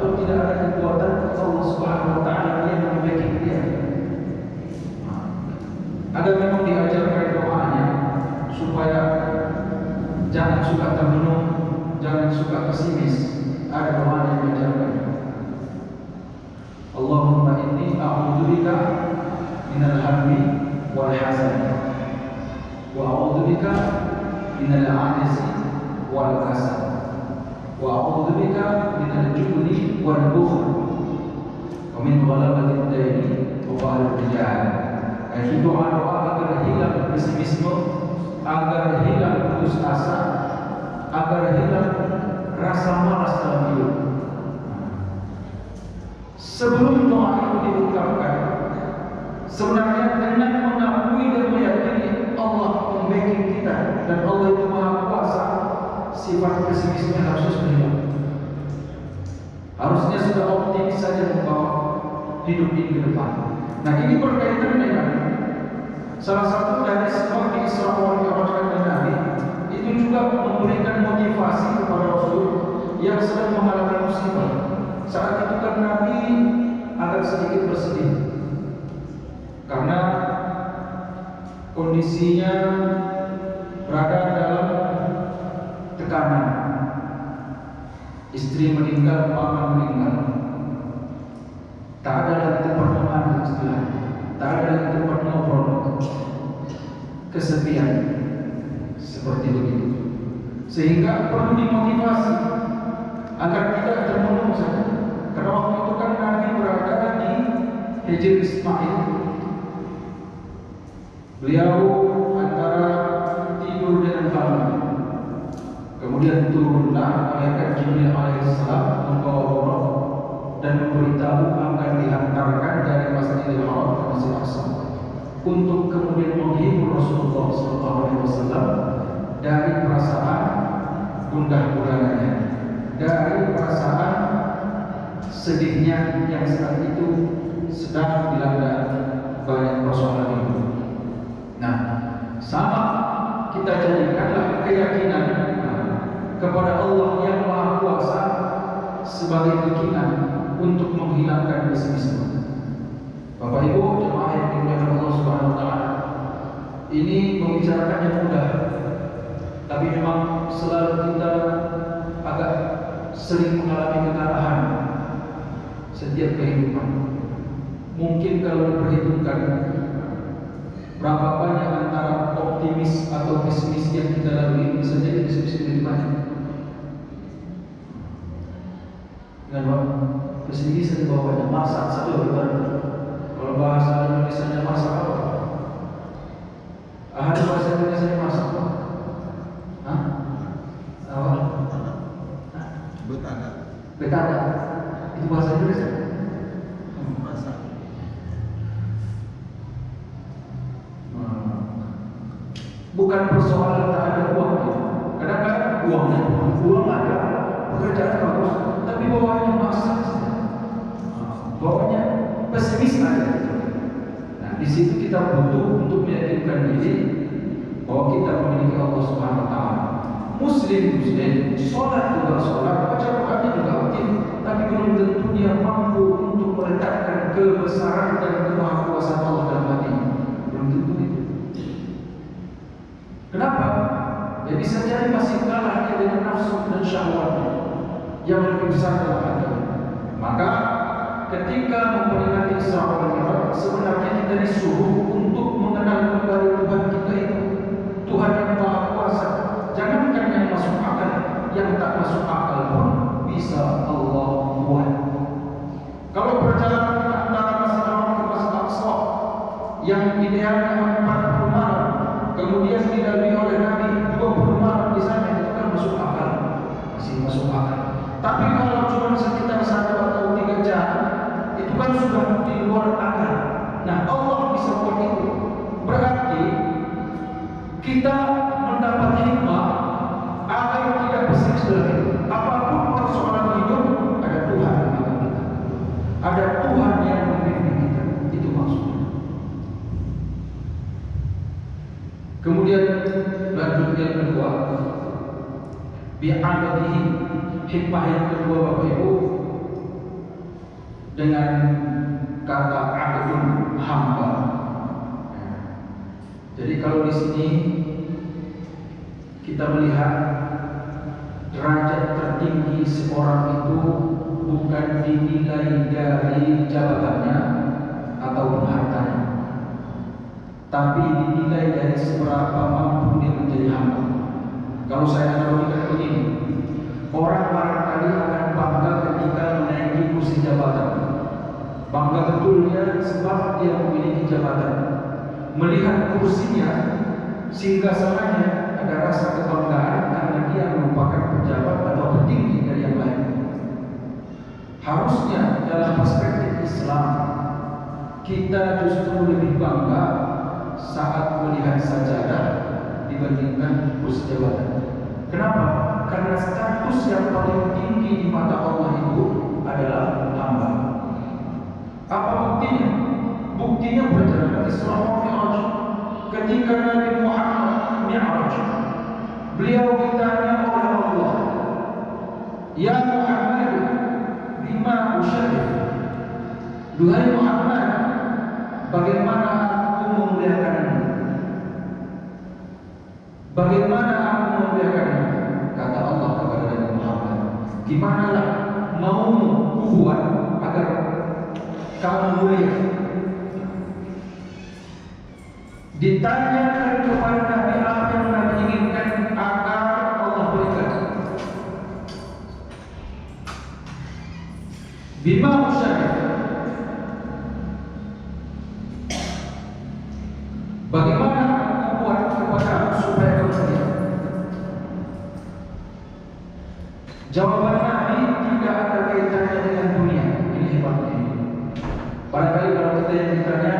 atau tidak ada kekuatan Allah Subhanahu wa taala yang memiliki dia. Ada memang diajarkan doanya supaya jangan suka termenung, jangan suka pesimis. Ada doa yang diajarkan. Allahumma inni a'udzubika minal hammi wal hazan wa a'udzubika minal 'ajzi wal kasal wa a'udzubika minal jubni wal bukhl wa min ghalabati ad-daini wa qahri ar-rijal. Itu doa-doa agar hilang pesimisme, agar hilang putus asa, agar hilang rasa malas dalam hidup. Sebelum doa itu diungkapkan, sebenarnya dengan mengakui dan meyakini Allah membacking kita dan Allah itu Maha Kuasa, sifat pesimisme harus hilang. Harusnya sudah optimis saja membawa hidup ini ke depan. Nah, ini berkaitan dengan salah satu dari sebab di Isra wal Mi'raj dan Nabi itu juga memberikan motivasi kepada Rasul yang sedang mengalami musibah. Saat itu kan Nabi agak sedikit bersedih karena kondisinya berada dalam tekanan. Istri meninggal, paman meninggal. Tak ada lagi tempat mengadu istilahnya, tak ada lagi tempat ngobrol, kesepian seperti begitu. Sehingga perlu dimotivasi agar tidak termenung saja. Karena waktu itu kan Nabi berada di Hijr Ismail. Beliau antara tidur dengan bangun. Kemudian turunlah malaikat Jibril alaihissalam membawa Buraq dan memberitahu akan dihantarkan dari Masjidil Haram ke Masjidil Aqsa untuk kemudian menghibur Rasulullah SAW dari perasaan gundah gulananya, dari perasaan sedihnya yang saat itu sedang dilanda banyak persoalan hidup. Nah, sama kita jadikanlah keyakinan kepada Allah yang Maha Kuasa sebagai keyakinan untuk menghilangkan pesimisme. Bapak Ibu jemaah yang dimuliakan Allah Subhanahu wa taala, ini membicarakannya mudah, tapi memang selalu kita agak sering mengalami kekalahan setiap kehidupan. Mungkin kalau diperhitungkan berapa banyak antara optimis atau pesimis yang kita lalui, bisa jadi pesimis lebih banyak. Dengan pesimis di bawahnya masak saja ibarat. Kalau bahasa Indonesia masak apa? Ada bahasa Indonesia masak apa? Hah? Apa? Betanda. Betanda. Itu bahasa Indonesia. Masak. Bukan persoalan tak ada uang. Kadang-kadang uang ada, pekerjaan bagus, tapi bawahnya masak. Bawahnya pesimis ada. Nah, di situ kita butuh untuk meyakinkan diri bahwa kita memiliki Allah Subhanahu wa taala. Muslim, sholat juga sholat, baca Qurannya juga aktif, tapi belum tentu dia mampu untuk meletakkan kebesaran dan kemahakuasaan Allah dalam hati. Belum tentu itu. Kenapa? Ya bisa jadi masih kalah dia dengan nafsu dan syahwatnya yang lebih besar dalam hati. Maka ketika memperingati Isra wal Mi'raj, sebenarnya kita disuruh untuk mengenal kembali Tuhan kita itu, Tuhan yang Maha Kuasa. Jangankan yang masuk akal, yang tak masuk akal pun bisa Allah buat. Kalau perjalanan antara Masjidil Haram ke Masjidil Aqsa yang idealnya 40 malam, kemudian dilalui oleh Nabi 20 malam di sana, itu kan masuk akal, masih masuk akal. Tapi kalau cuma sekitar 1 atau 3 jam, itu kan sudah di luar akal. Nah, Allah bisa buat itu. Berarti kita mendapat hikmah agar tidak pesimis dalam hidup. Apapun persoalan hidup, ada Tuhan yang menjaga kita. Ada Tuhan yang membimbing kita. Itu maksudnya. Kemudian lanjut yang kedua, bi'adatihi, hikmah yang kedua Bapak Ibu, dengan kata abdun, hamba. Jadi kalau di sini kita melihat derajat tertinggi seorang itu bukan dinilai dari jabatannya atau hartanya, tapi dinilai dari seberapa mampu dia menjadi hamba. Kalau saya analogikan begini, orang barangkali akan bangga ketika menaiki kursi jabatan. Bangga betul dia sebab dia memiliki jabatan. Melihat kursinya, singgasananya, ada rasa kebanggaan karena dia merupakan pejabat atau petinggi dari yang lain. Harusnya dalam perspektif Islam kita justru lebih bangga saat melihat sajadah dibandingkan kursi jabatan. Kenapa? Karena status yang paling tinggi di mata Allah itu adalah hamba. Apa buktinya? Buktinya perjalanan Isra wa Mi'raj. Ketika Nabi Muhammad Mi'raj, beliau ditanya oleh Allah, "Ya Muhammad, bima usyarif?" Duhai Muhammad, bagaimana aku memuliakanmu? Bagaimana aku memuliakanmu? Kata Allah kepada Nabi Muhammad, gimanalah maumu buat agar kamu mulia? Ditanyakan kepada Nabi apa yang Nabi inginkan agar Allah berikan. Bima usyarif, bagaimana aku buat kepada supaya kau mulia? Jawaban Nabi tidak ada kaitannya dengan dunia. Ini hebatnya. Barangkali kalau kita yang ditanya,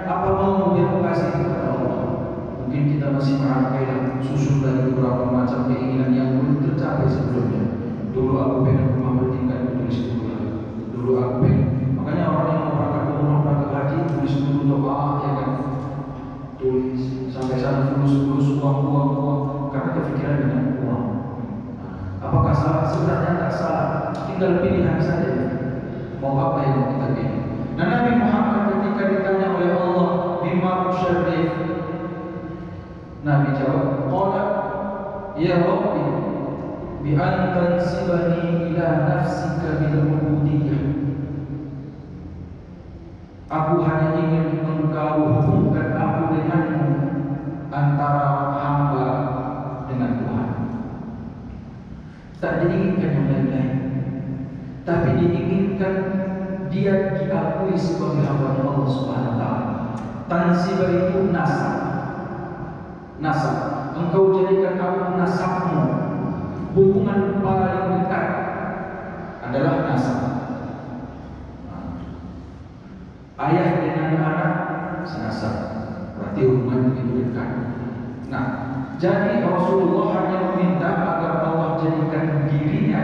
apa mau yang kasih kepada Allah? Mungkin kita masih merangkai susun dari beberapa macam keinginan yang belum tercapai sebelumnya. Dulu aku pengen rumah bertingkat, tulis dulu. Dulu aku pengen. Makanya orang yang mau berangkat umroh, berangkat haji, tulis dulu doa, ya kan? Tulis sampai sana fulus uang, karena kepikiran dengan uang. Apakah salah? Sebenarnya tak salah. Tinggal pilihan saja. Mau apa yang kita pilih? Dan Nabi Muhammad ketika ditanya oleh Allah, bima usyarif, Nabi jawab, qala ya Rabbi bi an tansibani ila nafsika bil ubudiyah. Aku hanya ingin engkau hubungkan aku denganmu, antara hamba dengan Tuhan. Tak diinginkan yang lain-lain, tapi diinginkan dia diakui sebagai hamba Allah Subhanahu wa taala. Tansibah itu nasab. Nasab. Engkau jadikan aku nasabmu. Hubungan paling dekat adalah nasab. Ayah dengan anak senasab. Berarti hubungan begitu dekat. Nah, jadi Rasulullah hanya meminta agar Allah jadikan dirinya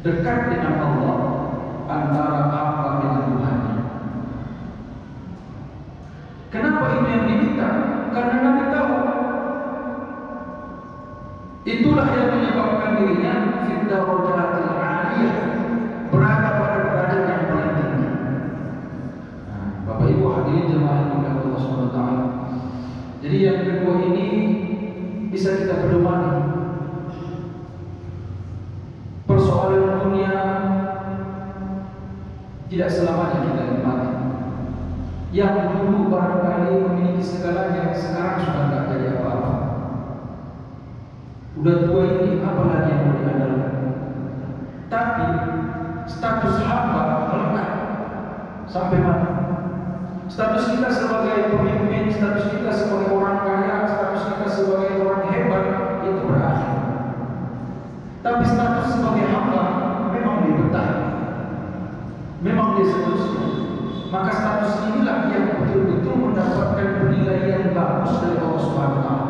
dekat dengan Allah, antara hamba dengan Tuhannya. Kenapa itu yang diminta? Karena Nabi tahu itulah yang menyebabkan dirinya fid darajatil 'aliyah, berada pada derajat yang paling tinggi. Bapak Ibu hadirin jemaah yang dimuliakan Allah Subhanahu wa taala. Jadi yang kedua ini bisa kita pedomani. Persoalan dunia tidak selamanya kita nikmati. Yang dulu barangkali memiliki segalanya, sekarang sudah tidak jadi apa-apa. Udah tua ini apa lagi yang mau diandalkan? Tapi status hamba melekat sampai mana? Status kita sebagai pemimpin, status kita sebagai orang kaya, status kita sebagai orang hebat itu berakhir. Tapi status sebagai hamba memang dibetah, memang seterusnya. Maka status inilah yang betul-betul mendapatkan penilaian bagus dari Allah Subhanahu wa taala.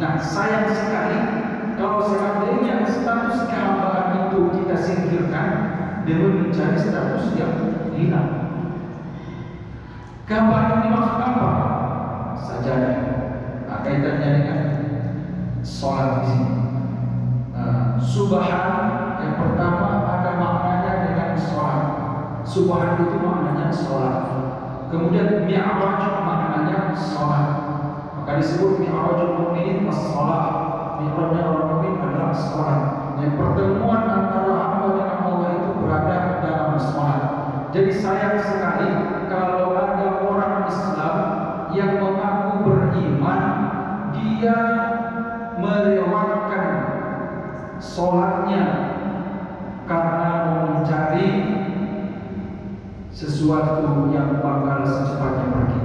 Nah, sayang sekali kalau seandainya status kehambaan itu kita singkirkan demi mencari status yang hilang. Kehambaan ini maksud apa? Sajadah. Nah, kaitannya dengan sholat di sini. Subhan yang pertama ada maknanya dengan sholat. Subhan itu maknanya sholat. Kemudian mi'raj maknanya sholat. Maka disebut mi'rajul mukminin as-sholat. Mi'rajnya orang mukmin adalah sholat. Yang pertemuan antara hamba dengan Allah itu berada dalam sholat. Jadi sayang sekali kalau ada orang Islam yang mengaku beriman, dia melewatkan sholatnya karena mencari sesuatu yang bakal secepatnya pergi.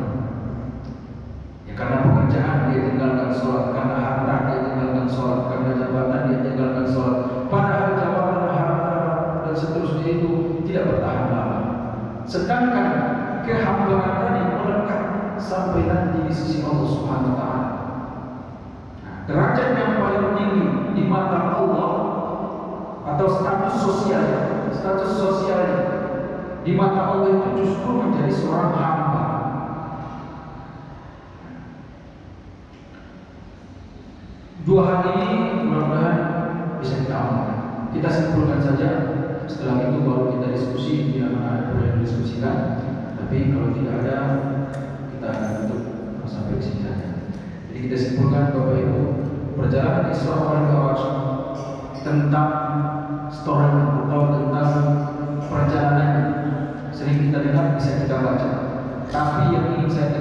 Ya karena pekerjaan dia tinggalkan sholat, karena harta dia tinggalkan sholat, karena jabatan dia tinggalkan sholat. Padahal jabatan, harta dan seterusnya itu tidak bertahan lama. Sedangkan kehambaan tadi melekat sampai nanti di sisi Allah Subhanahu Wa Taala. Derajat yang paling tinggi di mata Allah atau status sosial di mata Allah itu justru menjadi seorang hamba. Dua hal ini mudah-mudahan bisa kita amalkan. Kita simpulkan saja. Setelah itu baru kita diskusi bila mana ada yang didiskusikan. Tapi kalau tidak ada, kita akan tutup sampai di sini saja. Jadi kita simpulkan Bapak Ibu, perjalanan Isra wal Mi'raj tentang story atau tentang perjalanan sering kita dengar, bisa kita baca. Tapi yang ingin saya